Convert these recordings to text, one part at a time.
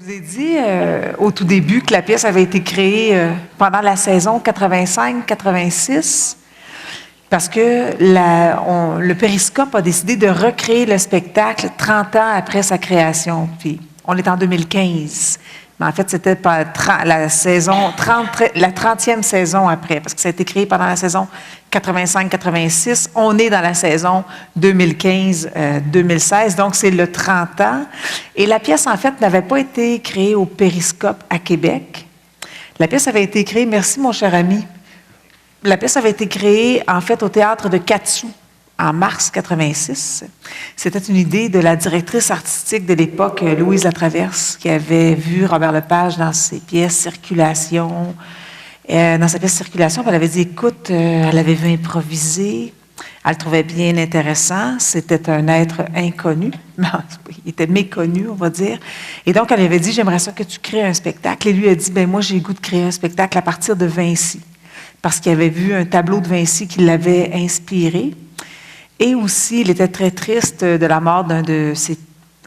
Je vous ai dit au tout début que la pièce avait été créée pendant la saison 85-86 parce que le Périscope a décidé de recréer le spectacle 30 ans après sa création. Puis on est en 2015. Mais en fait, c'était la 30e saison après, parce que ça a été créé pendant la saison 85-86. On est dans la saison 2015-2016, donc c'est le 30 ans. Et la pièce, en fait, n'avait pas été créée au Périscope à Québec. La pièce avait été créée, merci mon cher ami, la pièce avait été créée, en fait, au théâtre de Katsu, en mars 86. C'était une idée de la directrice artistique de l'époque, Louise Latraverse, qui avait vu Robert Lepage dans ses pièces Circulation. Dans sa pièce Circulation, elle avait dit, écoute, elle avait vu improviser, elle le trouvait bien intéressant, c'était un être inconnu, il était méconnu, on va dire. Et donc, elle avait dit, j'aimerais ça que tu crées un spectacle. Et lui a dit, ben moi, j'ai le goût de créer un spectacle à partir de Vinci, parce qu'il avait vu un tableau de Vinci qui l'avait inspiré. Et aussi, il était très triste de la mort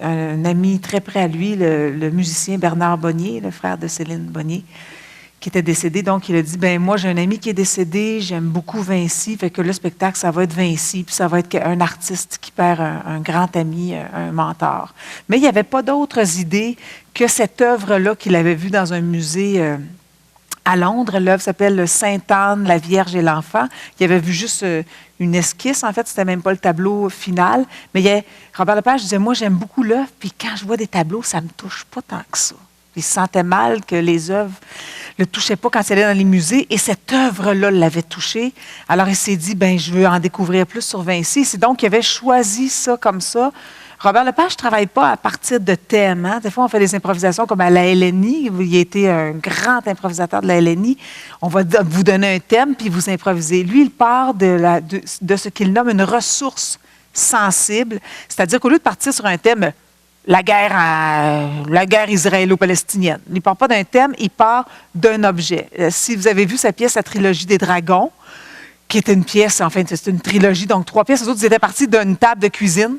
un ami très près à lui, le musicien Bernard Bonnier, le frère de Céline Bonnier, qui était décédé. Donc, il a dit, ben moi, j'ai un ami qui est décédé, j'aime beaucoup Vinci, fait que le spectacle, ça va être Vinci, puis ça va être un artiste qui perd un grand ami, un mentor. Mais il n'y avait pas d'autres idées que cette œuvre-là qu'il avait vue dans un musée à Londres. L'œuvre s'appelle Sainte-Anne, la Vierge et l'Enfant. Il avait vu juste une esquisse, en fait, c'était même pas le tableau final. Mais Robert Lepage disait, moi, j'aime beaucoup l'œuvre, puis quand je vois des tableaux, ça me touche pas tant que ça. Il se sentait mal que les œuvres le touchaient pas quand il allait dans les musées, et cette œuvre-là l'avait touché. Alors, il s'est dit, ben je veux en découvrir plus sur Vinci. C'est donc qu'il avait choisi ça comme ça. Robert Lepage ne travaille pas à partir de thèmes. Hein? Des fois, on fait des improvisations comme à la LNI. Il a été un grand improvisateur de la LNI. On va vous donner un thème, puis vous improvisez. Lui, il part de ce qu'il nomme une ressource sensible. C'est-à-dire qu'au lieu de partir sur un thème, la guerre israélo-palestinienne, il ne part pas d'un thème, il part d'un objet. Si vous avez vu sa pièce, la trilogie des dragons, qui était une pièce, enfin, c'est une trilogie, donc 3 pièces. Les autres, ils étaient partis d'une table de cuisine,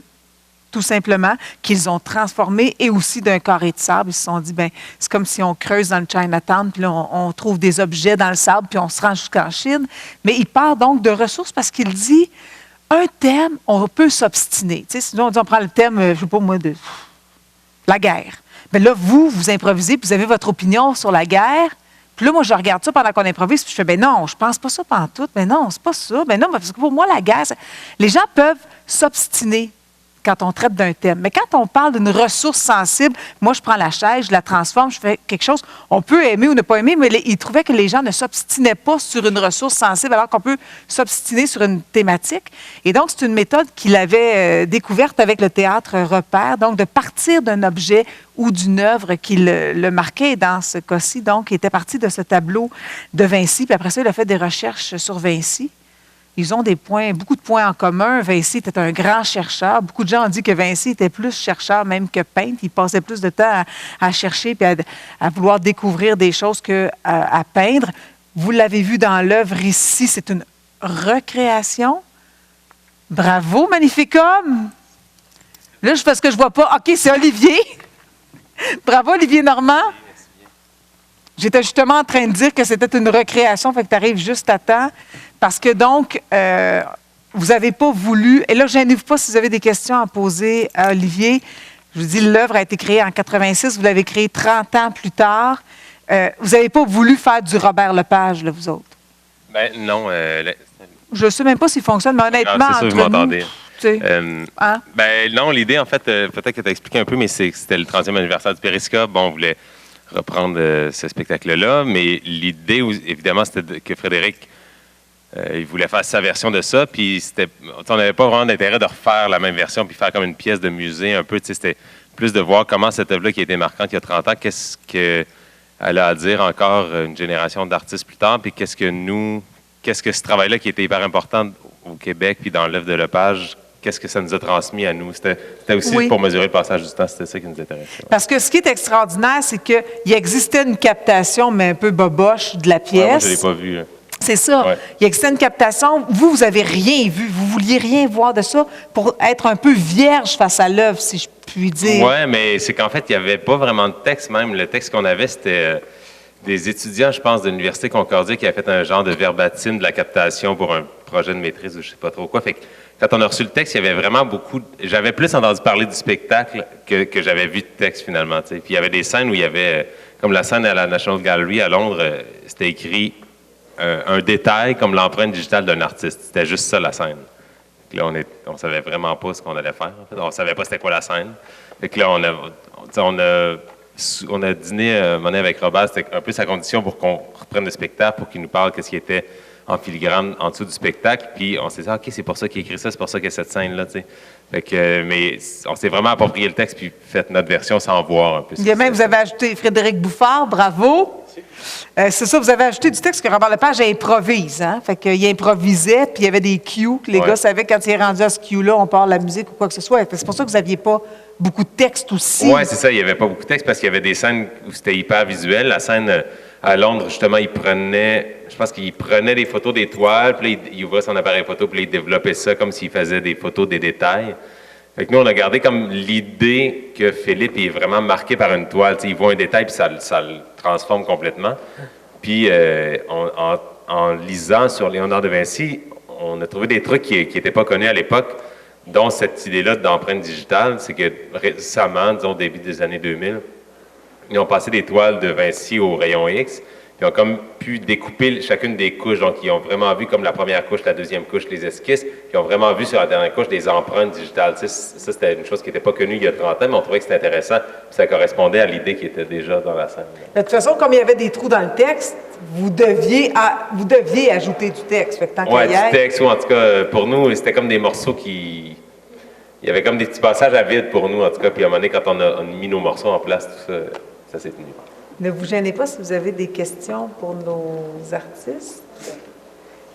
tout simplement, qu'ils ont transformé, et aussi d'un carré de sable. Ils se sont dit, bien, c'est comme si on creuse dans le Chinatown, puis là, on trouve des objets dans le sable, puis on se rend jusqu'en Chine. Mais il part donc de ressources parce qu'il dit, un thème, on peut s'obstiner. Tu sais, sinon, on prend le thème, je ne sais pas moi, de la guerre. Bien là, vous improvisez, puis vous avez votre opinion sur la guerre. Puis là, moi, je regarde ça pendant qu'on improvise, puis je fais, ben non, je pense pas ça pantoute. Ben non, c'est pas ça. Ben non, parce que pour moi, la guerre, les gens peuvent s'obstiner quand on traite d'un thème. Mais quand on parle d'une ressource sensible, moi, je prends la chaise, je la transforme, je fais quelque chose. On peut aimer ou ne pas aimer, mais il trouvait que les gens ne s'obstinaient pas sur une ressource sensible, alors qu'on peut s'obstiner sur une thématique. Et donc, c'est une méthode qu'il avait découverte avec le théâtre Repère, donc de partir d'un objet ou d'une œuvre qui le marquait. Et dans ce cas-ci, donc, il était parti de ce tableau de Vinci, puis après ça, il a fait des recherches sur Vinci. Ils ont beaucoup de points en commun. Vinci était un grand chercheur. Beaucoup de gens ont dit que Vinci était plus chercheur même que peintre. Il passait plus de temps à chercher et à vouloir découvrir des choses qu'à peindre. Vous l'avez vu dans l'œuvre ici, c'est une recréation. Bravo, Magnificum! Là, parce que je ne vois pas. OK, c'est Olivier. Bravo, Olivier Normand. J'étais justement en train de dire que c'était une recréation, fait que tu arrives juste à temps. Parce que donc, vous n'avez pas voulu... Et là, je n'ai pas si vous avez des questions à poser à Olivier. Je vous dis, l'œuvre a été créée en 86, vous l'avez créée 30 ans plus tard. Vous n'avez pas voulu faire du Robert Lepage, là, vous autres? Ben non. Je ne sais même pas s'il fonctionne, mais honnêtement, c'est ça, vous m'entendez. Hein? Ben non, l'idée, en fait, peut-être que tu as expliqué un peu, mais c'était le 30e anniversaire du Périscope. Bon, on voulait reprendre ce spectacle-là, mais l'idée, évidemment, c'était que Frédéric... il voulait faire sa version de ça, puis on n'avait pas vraiment d'intérêt de refaire la même version puis faire comme une pièce de musée un peu. C'était plus de voir comment cette œuvre-là qui a été marquante il y a 30 ans, qu'est-ce qu'elle a à dire encore une génération d'artistes plus tard, puis qu'est-ce que ce travail-là qui était hyper important au Québec puis dans l'œuvre de Lepage, qu'est-ce que ça nous a transmis à nous? C'était aussi pour mesurer le passage du temps, c'était ça qui nous intéressait. Ouais. Parce que ce qui est extraordinaire, c'est qu'il existait une captation, mais un peu boboche de la pièce. Ouais, moi, je ne l'ai pas vue. C'est ça. Ouais. Il existait une captation. Vous avez rien vu. Vous vouliez rien voir de ça pour être un peu vierge face à l'œuvre, si je puis dire. Oui, mais c'est qu'en fait, il n'y avait pas vraiment de texte même. Le texte qu'on avait, c'était des étudiants, je pense, de l'Université Concordia qui avaient fait un genre de verbatim de la captation pour un projet de maîtrise ou je ne sais pas trop quoi. Fait que quand on a reçu le texte, il y avait vraiment beaucoup... J'avais plus entendu parler du spectacle que j'avais vu de texte, finalement. T'sais. Puis il y avait des scènes où il y avait... Comme la scène à la National Gallery à Londres, c'était écrit un détail comme l'empreinte digitale d'un artiste. C'était juste ça, la scène. Puis là, on savait vraiment pas ce qu'on allait faire. En fait. On savait pas c'était quoi la scène. Fait que là, on a dîné avec Robert. C'était un peu sa condition pour qu'on reprenne le spectacle, pour qu'il nous parle qu'est-ce qui était en filigrane en dessous du spectacle. Puis on s'est dit, OK, c'est pour ça qu'il a écrit ça, c'est pour ça qu'il y a cette scène-là. T'sais. Fait que, mais on s'est vraiment approprié le texte puis fait notre version sans voir un peu. Il y a même, vous avez ajouté Frédéric Bouffard, bravo. C'est ça, vous avez ajouté du texte que Robert Lepage improvise. Hein? Fait qu'il improvisait, puis il y avait des cues que les gars savaient quand il est rendu à ce cue-là, on part la musique ou quoi que ce soit. C'est pour ça que vous n'aviez pas beaucoup de texte aussi. Oui, c'est ça, il n'y avait pas beaucoup de texte parce qu'il y avait des scènes où c'était hyper visuel. La scène à Londres, justement, je pense qu'il prenait des photos d'étoiles, puis là, il ouvrait son appareil photo, puis là, il développait ça comme s'il faisait des photos des détails. Fait que nous, on a gardé comme l'idée que Philippe est vraiment marqué par une toile. T'sais, il voit un détail, puis ça le transforme complètement. Puis, en lisant sur Léonard de Vinci, on a trouvé des trucs qui n'étaient pas connus à l'époque, dont cette idée-là d'empreinte digitale. C'est que récemment, disons début des années 2000, ils ont passé des toiles de Vinci au rayon X, puis ils ont comme pu découper chacune des couches. Donc, ils ont vraiment vu comme la première couche, la deuxième couche, les esquisses, puis ils ont vraiment vu sur la dernière couche des empreintes digitales. Ça, c'était une chose qui n'était pas connue il y a 30 ans, mais on trouvait que c'était intéressant, puis ça correspondait à l'idée qui était déjà dans la scène. De toute façon, comme il y avait des trous dans le texte, vous deviez ajouter du texte. Oui, du texte, ou en tout cas, pour nous, c'était comme des morceaux qui... Il y avait comme des petits passages à vide pour nous, en tout cas, puis à un moment donné, quand on a mis nos morceaux en place, tout ça, ça s'est tenu. Ne vous gênez pas si vous avez des questions pour nos artistes.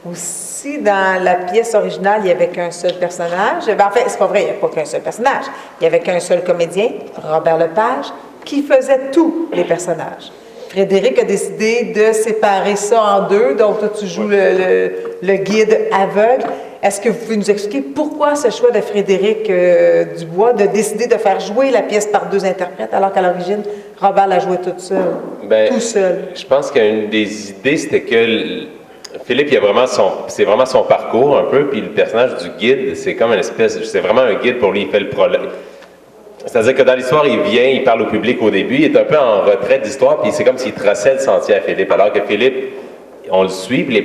Aussi, dans la pièce originale, il n'y avait qu'un seul personnage. En fait, c'est pas vrai, il n'y avait pas qu'un seul personnage. Il n'y avait qu'un seul comédien, Robert Lepage, qui faisait tous les personnages. Frédéric a décidé de séparer ça en deux. Donc, toi, tu joues le guide aveugle. Est-ce que vous pouvez nous expliquer pourquoi ce choix de Frédéric Dubois de décider de faire jouer la pièce par deux interprètes, alors qu'à l'origine, Robert la jouait tout seul? Tout seul. Je pense qu'une des idées, c'était que Philippe, c'est vraiment son parcours un peu, puis le personnage du guide, c'est comme c'est vraiment un guide pour lui, il fait le prologue. C'est-à-dire que dans l'histoire, il vient, il parle au public au début, il est un peu en retrait d'histoire, puis c'est comme s'il traçait le sentier à Philippe, alors que Philippe, on le suit, puis les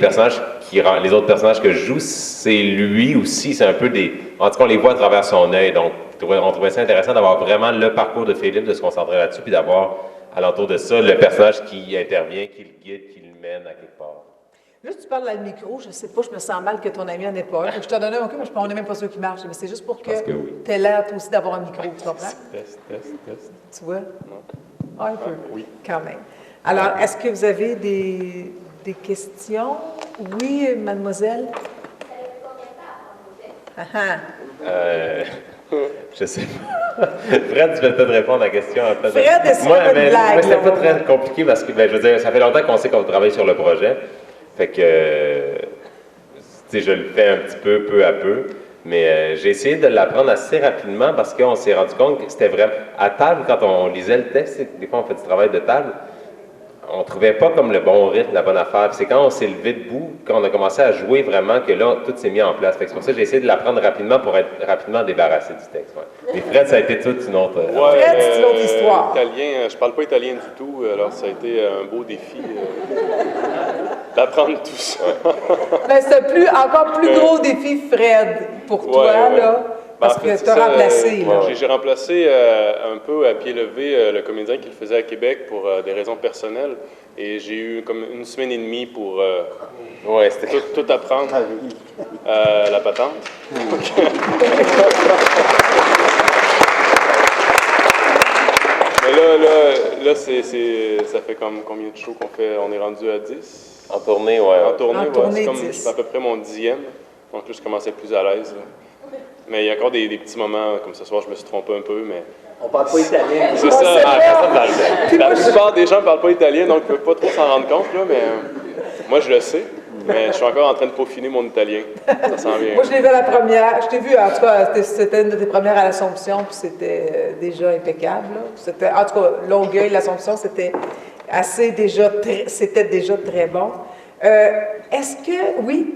autres personnages que je joue, c'est lui aussi, c'est un peu en tout cas, on les voit à travers son œil, donc on trouvait ça intéressant d'avoir vraiment le parcours de Philippe, de se concentrer là-dessus, puis d'avoir, alentour de ça, le personnage qui intervient, qui le guide, qui le mène à quelque part. Là, tu parles dans le micro, je ne sais pas, je me sens mal que ton ami en ait pas un. Je t'en donnais un coup, mais on n'est même pas sûr qu'il marche. Mais c'est juste pour que tu aies l'air, toi aussi, d'avoir un micro, tu comprends? Test. Tu vois? Non. Ah, un peu, oui. Quand même. Alors, est-ce que vous avez des questions? Oui, mademoiselle? Je sais pas. Fred, tu vas peut-être répondre à la question. Fred, est-ce pas une blague? Moi, c'était pas très compliqué parce que, je veux dire, ça fait longtemps qu'on sait qu'on travaille sur le projet. Fait que, je le fais un petit peu à peu. Mais j'ai essayé de l'apprendre assez rapidement parce qu'on s'est rendu compte que c'était vraiment... À table, quand on lisait le texte, des fois on fait du travail de table, on trouvait pas comme le bon rythme, la bonne affaire. Puis c'est quand on s'est levé debout, quand on a commencé à jouer vraiment, que là, tout s'est mis en place. Fait que c'est pour ça que j'ai essayé de l'apprendre rapidement pour être rapidement débarrassé du texte. Ouais. Mais Fred, ça a été toute une autre... Fred, c'est une autre histoire. Italien, je parle pas italien du tout, alors ça a été un beau défi d'apprendre tout ça. Mais c'est encore plus gros défi, Fred, pour toi, là. Parce que tu as remplacé. J'ai remplacé un peu à pied levé le comédien qui le faisait à Québec pour des raisons personnelles. Et j'ai eu comme une semaine et demie pour tout apprendre la patente. Mais là ça fait comme combien de shows qu'on fait? On est rendu à 10? En tournée, ouais. En tournée, c'est à peu près mon 10e. Donc là, je commence à être plus à l'aise. Mais il y a encore des petits moments, comme ce soir, je me suis trompé un peu, mais... On parle pas italien. C'est ça, la plupart des gens ne parlent pas italien, donc ils ne peuvent pas trop s'en rendre compte, là, mais moi, je le sais. Mais je suis encore en train de peaufiner mon italien. Ça s'en vient. Moi, je l'ai vu à la première. Je t'ai vu, en tout cas, c'était une de tes premières à l'Assomption, puis c'était déjà impeccable. C'était, en tout cas, Longueuil, l'Assomption, c'était c'était déjà très bon. Est-ce que, oui?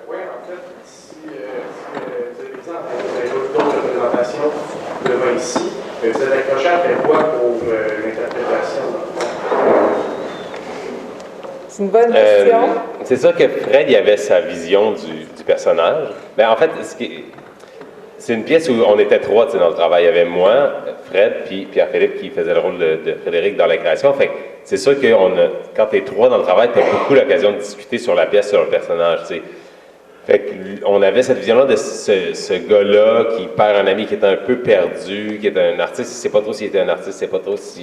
Oui, en fait, si vous avez exemple, vous avez d'autres représentations devant ici, vous êtes accroché après quoi pour l'interprétation? C'est une bonne question. C'est sûr que Fred, il avait sa vision du personnage. Mais en fait, c'est une pièce où on était trois dans le travail. Il y avait moi, Fred, puis Pierre-Philippe qui faisait le rôle de Frédéric dans la création. Fait que c'est sûr que quand tu es trois dans le travail, tu as beaucoup l'occasion de discuter sur la pièce, sur le personnage. T'sais. Fait qu'on avait cette vision-là de ce gars-là qui perd un ami qui est un peu perdu, qui est un artiste, il ne sait pas trop s'il était un artiste, il ne sait pas trop ce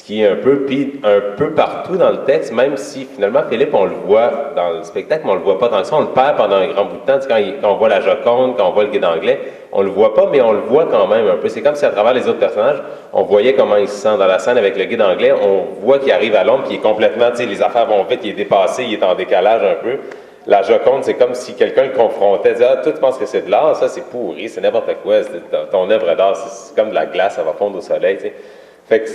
qui est un peu, puis un peu partout dans le texte, même si finalement Philippe, on le voit dans le spectacle, mais on le voit pas tant que ça, on le perd pendant un grand bout de temps. Quand on voit la Joconde, quand on voit le guide anglais, on le voit pas, mais on le voit quand même un peu. C'est comme si à travers les autres personnages, on voyait comment il se sent dans la scène avec le guide anglais, on voit qu'il arrive à Londres, puis il est complètement, tu sais, les affaires vont vite, il est dépassé, il est en décalage un peu. La Joconde, c'est comme si quelqu'un le confrontait, disait, toi, tu penses que c'est de l'art, ça, c'est pourri, c'est n'importe quoi, ton œuvre d'art, c'est comme de la glace, ça va fondre au soleil, tu sais. Fait que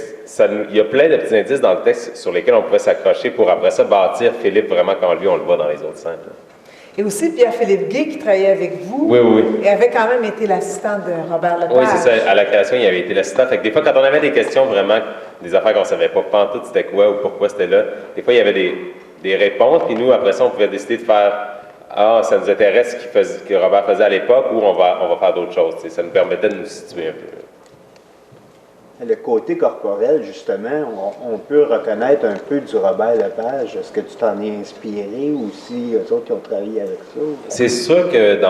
il y a plein de petits indices dans le texte sur lesquels on pourrait s'accrocher pour après ça bâtir Philippe vraiment comme lui, on le voit dans les autres scènes. Et aussi Pierre-Philippe Gay qui travaillait avec vous. Oui. Et avait quand même été l'assistant de Robert Lepage. Oui, c'est ça. À la création, il avait été l'assistant. Fait que des fois, quand on avait des questions vraiment, des affaires qu'on ne savait pas pantoute c'était quoi ou pourquoi c'était là, des fois, il y avait des réponses. Puis nous, après ça, on pouvait décider de faire ça nous intéresse ce que Robert faisait à l'époque ou on va faire d'autres choses. T'sais. Ça nous permettait de nous situer un peu. Le côté corporel, justement, on peut reconnaître un peu du Robert Lepage. Est-ce que tu t'en es inspiré ou si eux autres qui ont travaillé avec ça? C'est sûr que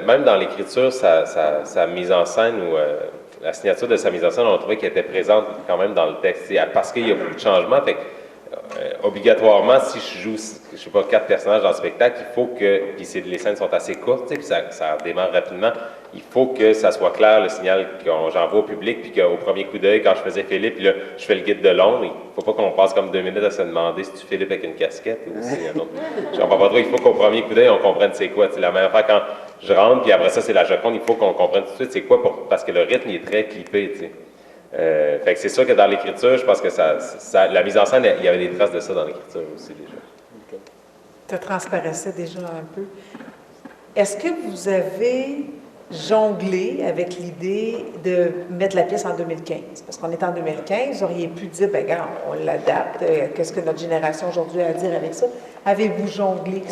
même dans l'écriture, sa mise en scène ou la signature de sa mise en scène, on a trouvé qu'elle était présente quand même dans le texte. Parce qu'il y a beaucoup de changements. Fait obligatoirement, si je joue, je sais pas, 4 personnages dans le spectacle, il faut que, puis les scènes sont assez courtes, puis ça démarre rapidement, il faut que ça soit clair, le signal que j'envoie au public, puis qu'au premier coup d'œil, quand je faisais Philippe, puis là, je fais le guide de Londres, il ne faut pas qu'on passe comme 2 minutes à se demander si tu Philippe avec une casquette ou si un autre. Je comprends pas trop, il faut qu'au premier coup d'œil, on comprenne c'est quoi. C'est la même affaire quand je rentre, puis après ça, c'est la Joconde, il faut qu'on comprenne tout de suite c'est quoi, parce que le rythme, il est très clippé, tu sais. Fait que c'est sûr que dans l'écriture, je pense que la mise en scène, il y avait des traces de ça dans l'écriture aussi déjà. Okay. Ça transparaissait déjà un peu. Est-ce que vous avez jonglé avec l'idée de mettre la pièce en 2015? Parce qu'on est en 2015, vous auriez pu dire, ben regarde, on l'adapte, qu'est-ce que notre génération aujourd'hui a à dire avec ça? Avez-vous jonglé?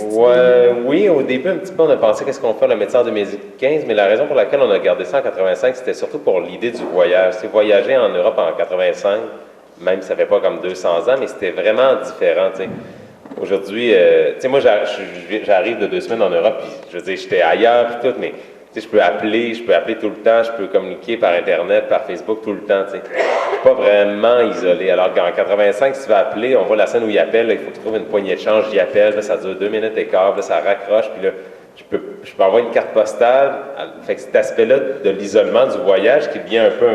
Oui, au début, un petit peu, on a pensé qu'est-ce qu'on fait, le médecin en 2015, mais la raison pour laquelle on a gardé ça en 85, c'était surtout pour l'idée du voyage. C'est voyager en Europe en 85, même si ça fait pas comme 200 ans, mais c'était vraiment différent, tu sais. Aujourd'hui, tu sais, moi, j'arrive de 2 semaines en Europe, puis je veux dire, j'étais ailleurs, puis tout, mais tu sais, je peux appeler tout le temps, je peux communiquer par Internet, par Facebook tout le temps, tu sais. Je suis pas vraiment isolé. Alors qu'en 85, si tu vas appeler, on voit la scène où il appelle, là, il faut que tu trouves une poignée de change, j'y appelle, là, ça dure 2 minutes et quart, là, ça raccroche, puis là, je peux envoyer une carte postale. Fait que cet aspect-là de l'isolement, du voyage, qui devient un peu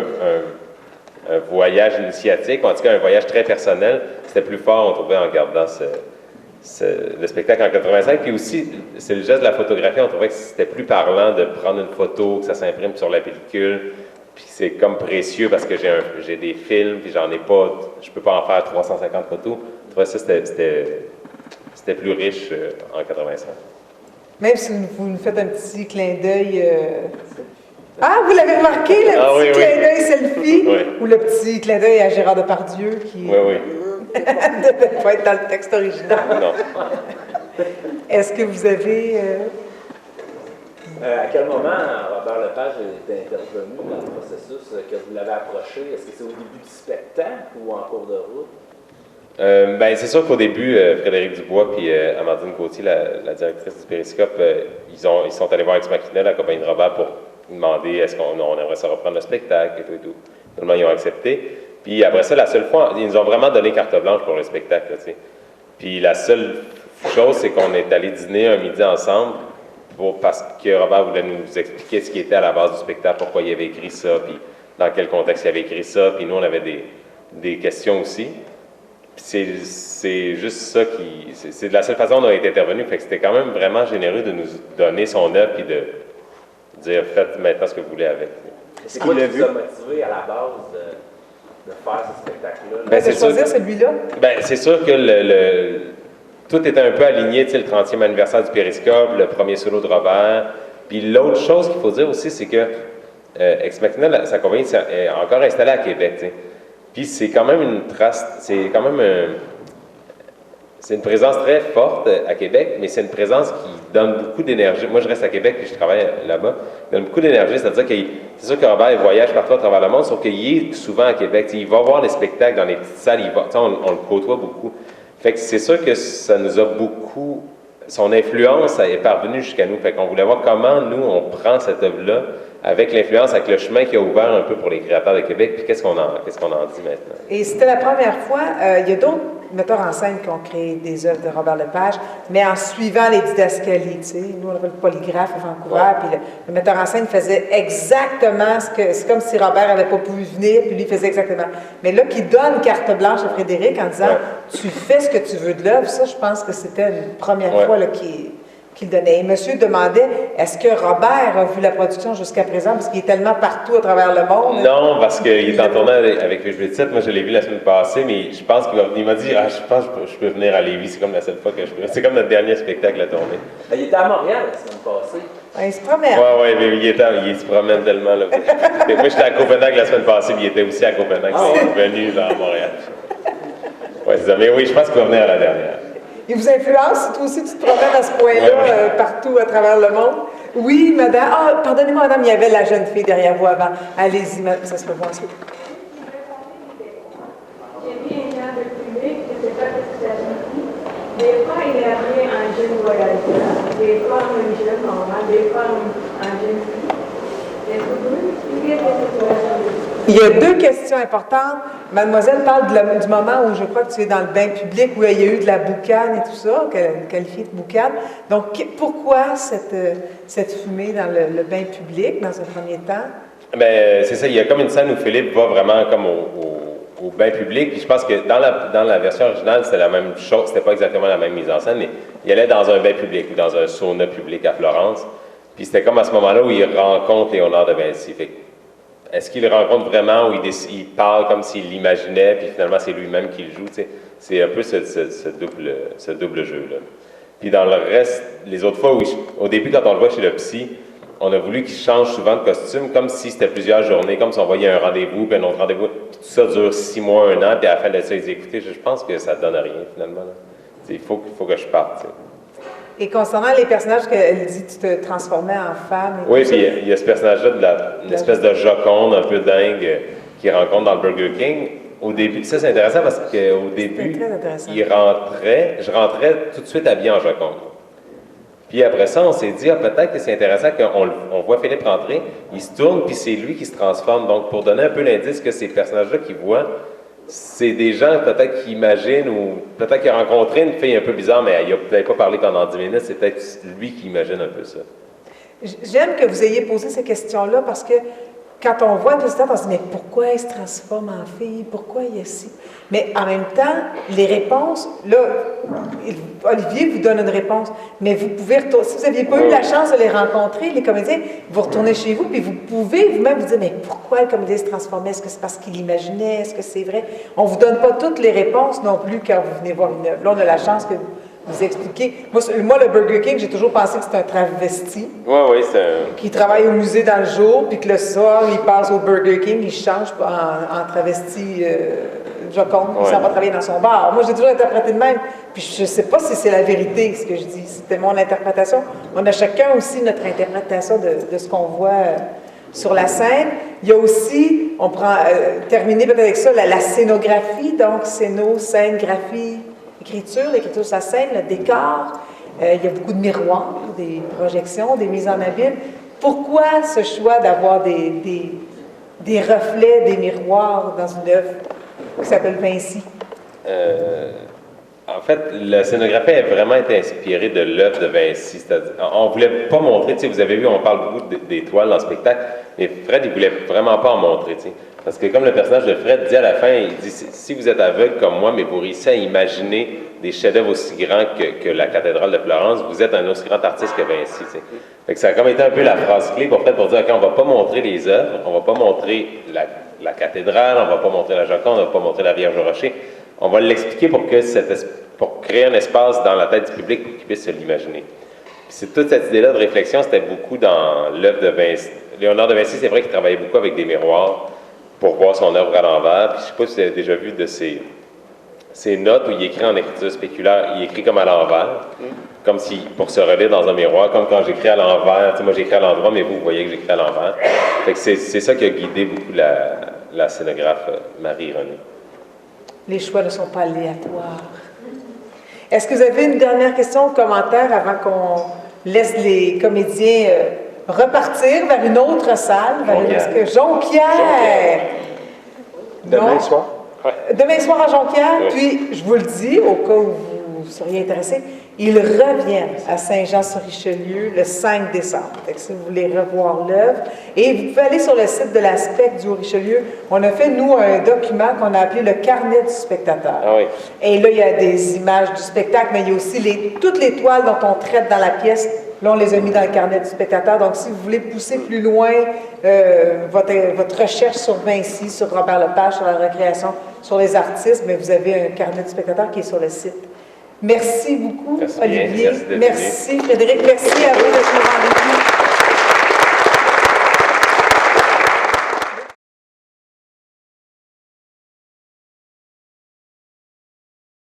un voyage initiatique, ou en tout cas un voyage très personnel, c'était plus fort, on trouvait, en regardant le spectacle en 85, puis aussi, c'est le geste de la photographie, on trouvait que c'était plus parlant de prendre une photo, que ça s'imprime sur la pellicule, puis c'est comme précieux parce que j'ai des films, puis j'en ai pas, je peux pas en faire 350 photos. Je trouvais ça, c'était plus riche en 85. Même si vous nous faites un petit clin d'œil... Ah, vous l'avez remarqué, le petit clin d'œil selfie, ou le petit clin d'œil à Gérard Depardieu qui... Oui. ne devait pas être dans le texte original. Non. Est-ce que vous avez... À quel moment Robert Lepage est intervenu dans le processus que vous l'avez approché? Est-ce que c'est au début du spectacle ou en cours de route? Ben, c'est sûr qu'au début, Frédéric Dubois et Amandine Gauthier, la directrice du Périscope, ils sont allés voir Ex Machina, la compagnie de Robert, pour demander est-ce qu'on aimerait ça reprendre le spectacle et tout. Finalement, ils ont accepté. Puis après ça, la seule fois, ils nous ont vraiment donné carte blanche pour le spectacle. Tu sais. Puis la seule chose, c'est qu'on est allé dîner un midi ensemble parce que Robert voulait nous expliquer ce qui était à la base du spectacle, pourquoi il avait écrit ça, puis dans quel contexte il avait écrit ça. Puis nous, on avait des questions aussi. c'est juste ça qui... C'est de la seule façon dont on est intervenu. Fait que c'était quand même vraiment généreux de nous donner son œuvre puis de dire « Faites maintenant ce que vous voulez avec ». C'est quoi qui vous a motivé à la base de faire ce spectacle-là? Ben, de choisir celui-là? Ben, c'est sûr que tout était un peu aligné, tu sais, le 30e anniversaire du Périscope, le premier solo de Robert. Puis l'autre chose qu'il faut dire aussi, c'est que Ex Machina, sa compagnie, est encore installée à Québec, tu sais. Puis c'est quand même une trace, c'est quand même c'est une présence très forte à Québec, mais c'est une présence qui donne beaucoup d'énergie. Moi, je reste à Québec et je travaille là-bas. Il donne beaucoup d'énergie, c'est-à-dire que c'est sûr que Robert il voyage partout à travers le monde, sauf qu'il est souvent à Québec. Tu sais, il va voir les spectacles dans les petites salles, on le côtoie beaucoup. Fait que c'est sûr que ça nous a beaucoup... Son influence est parvenue jusqu'à nous. Fait qu'on voulait voir comment, nous, on prend cette œuvre-là avec l'influence, avec le chemin qui a ouvert un peu pour les créateurs de Québec, puis qu'est-ce qu'on en dit maintenant. Et c'était la première fois, il y a d'autres metteurs en scène qui ont créé des œuvres de Robert Lepage, mais en suivant les didascalies, tu sais. Nous, on avait le polygraphe à Vancouver, puis le metteur en scène faisait exactement ce que... C'est comme si Robert n'avait pas pu venir, puis lui faisait exactement. Mais là, qui donne carte blanche à Frédéric en disant « Tu fais ce que tu veux de l'œuvre », ça, je pense que c'était une première fois là, qu'il donnait. Et monsieur demandait, est-ce que Robert a vu la production jusqu'à présent, parce qu'il est tellement partout à travers le monde? Non, parce qu'il est en tournée avec les Jeux de titre. Moi, je l'ai vu la semaine passée, mais je pense qu'il m'a dit, je pense que je peux venir à Lévis. C'est comme la seule fois que je peux. C'est comme notre dernier spectacle à tourner. Il était à Montréal la semaine passée. Il se promène. Oui, mais il se promène tellement. Là. Moi, j'étais à Copenhague la semaine passée, puis il était aussi à Copenhague. Il est venu à Montréal. Oui, c'est ça. Mais oui, je pense qu'il va venir à la dernière. Il vous influence, toi aussi, tu te promènes à ce point-là, partout à travers le monde. Oui, madame. Ah, pardonnez-moi, madame, il y avait la jeune fille derrière vous avant. Allez-y, madame, ça se peut voir ensuite. J'ai vu un genre de public, je ne sais pas ce que ça signifie. Des fois, il est appelé un jeune voyageur, des fois un jeune normal, des fois un jeune fille. Est-ce que vous pouvez expliquer cette situation? Il y a deux questions importantes. Mademoiselle parle du moment où je crois que tu es dans le bain public, où il y a eu de la boucane et tout ça, qu'elle qualifie de boucane. Donc, pourquoi cette fumée dans le bain public, dans un premier temps? Bien, c'est ça. Il y a comme une scène où Philippe va vraiment comme au bain public. Puis je pense que dans la version originale, c'était la même chose. C'était pas exactement la même mise en scène, mais il allait dans un bain public ou dans un sauna public à Florence. Puis c'était comme à ce moment-là où il rencontre Léonard de Vinci. Fait est-ce qu'il le rencontre vraiment ou il parle comme s'il l'imaginait, puis finalement c'est lui-même qui le joue? T'sais? C'est un peu ce double jeu-là. Puis dans le reste, les autres fois, au début, quand on le voit chez le psy, on a voulu qu'il change souvent de costume, comme si c'était plusieurs journées, comme si on voyait un rendez-vous, puis un autre rendez-vous. Tout ça dure 6 mois, 1 an, puis à la fin de ça, il dit, écoutez, je pense que ça ne donne rien finalement. Il faut que je parte. T'sais. Et concernant les personnages qu'elle dit, tu te transformais en femme. Oui, puis il y a ce personnage-là, une espèce de Joconde un peu dingue qu'il rencontre dans le Burger King. Au début, ça c'est intéressant parce qu'au début, je rentrais tout de suite habillé en Joconde. Puis après ça, on s'est dit, peut-être que c'est intéressant qu'on voit Philippe rentrer, il se tourne, puis c'est lui qui se transforme. Donc, pour donner un peu l'indice que ces personnages-là qu'il voit, c'est des gens peut-être qui imaginent ou peut-être qu'il a rencontré une fille un peu bizarre, mais il n'a peut-être pas parlé pendant 10 minutes, c'est peut-être lui qui imagine un peu ça. J'aime que vous ayez posé ces questions-là parce que quand on voit le président, on se dit, mais pourquoi il se transforme en fille? Pourquoi il est si? Mais en même temps, les réponses, là, Olivier vous donne une réponse, mais vous pouvez retourner, si vous n'aviez pas eu la chance de les rencontrer, les comédiens, vous retournez chez vous, puis vous pouvez vous-même vous dire, mais pourquoi le comédien se transformait? Est-ce que c'est parce qu'il imaginait? Est-ce que c'est vrai? On ne vous donne pas toutes les réponses non plus quand vous venez voir une œuvre. Là, on a la chance que vous expliquez. Moi, le Burger King, j'ai toujours pensé que c'était un travesti. Oui, c'est Qui travaille au musée dans le jour, puis que le soir, il passe au Burger King, il change en travesti Joconde, il s'en va travailler dans son bar. Moi, j'ai toujours interprété de même. Puis je ne sais pas si c'est la vérité, ce que je dis. C'était mon interprétation. On a chacun aussi notre interprétation de ce qu'on voit sur la scène. Il y a aussi, on prend, terminer peut-être avec ça, la scénographie, donc scène, graphie, l'écriture sur la scène, le décor. Il y a beaucoup de miroirs, des projections, des mises en abîme. Pourquoi ce choix d'avoir des reflets, des miroirs dans une œuvre qui s'appelle Vinci? En fait, la scénographie a vraiment été inspirée de l'œuvre de Vinci. On ne voulait pas montrer, vous avez vu, on parle beaucoup d'étoiles dans le spectacle, mais Fred, il ne voulait vraiment pas en montrer. Parce que comme le personnage de Fred dit à la fin, il dit, si vous êtes aveugle comme moi, mais vous réussissez à imaginer des chefs-d'œuvre aussi grands que la cathédrale de Florence, vous êtes un aussi grand artiste que Vinci. T'sais. Fait que ça a comme été un peu la phrase clé pour Fred pour dire, OK, on va pas montrer les œuvres, on va pas montrer la cathédrale, on va pas montrer la Joconde, on va pas montrer la Vierge au Rocher. On va l'expliquer pour créer un espace dans la tête du public pour qu'il puisse se l'imaginer. C'est toute cette idée-là de réflexion, c'était beaucoup dans l'œuvre de Vinci. Léonard de Vinci, c'est vrai qu'il travaillait beaucoup avec des miroirs pour voir son œuvre à l'envers. Puis je ne sais pas si vous avez déjà vu de ses notes où il écrit en écriture spéculaire, il écrit comme à l'envers, comme si pour se relire dans un miroir, comme quand j'écris à l'envers. Tu sais, moi j'écris à l'endroit, mais vous voyez que j'écris à l'envers. Fait que c'est ça qui a guidé beaucoup la scénographe Marie-Renée. Les choix ne sont pas aléatoires. Est-ce que vous avez une dernière question ou commentaire avant qu'on laisse les comédiens repartir vers une autre salle? Jonquière! Demain soir? Demain soir à Jonquière, puis je vous le dis, au cas où vous seriez intéressé, ils reviennent à Saint-Jean-sur-Richelieu le 5 décembre. Fait que si vous voulez revoir l'œuvre, et vous pouvez aller sur le site de l'Aspect du Haut-Richelieu. On a fait, nous, un document qu'on a appelé le carnet du spectateur. Ah oui. Et là, il y a des images du spectacle, mais il y a aussi toutes les toiles dont on traite dans la pièce. Là, on les a mis dans le carnet du spectateur. Donc, si vous voulez pousser plus loin votre recherche sur Vinci, sur Robert Lepage, sur la recréation, sur les artistes, mais vous avez un carnet du spectateur qui est sur le site. Merci beaucoup, Merci Olivier. bien. Merci, Frédéric. Merci à vous d'être au rendez-vous.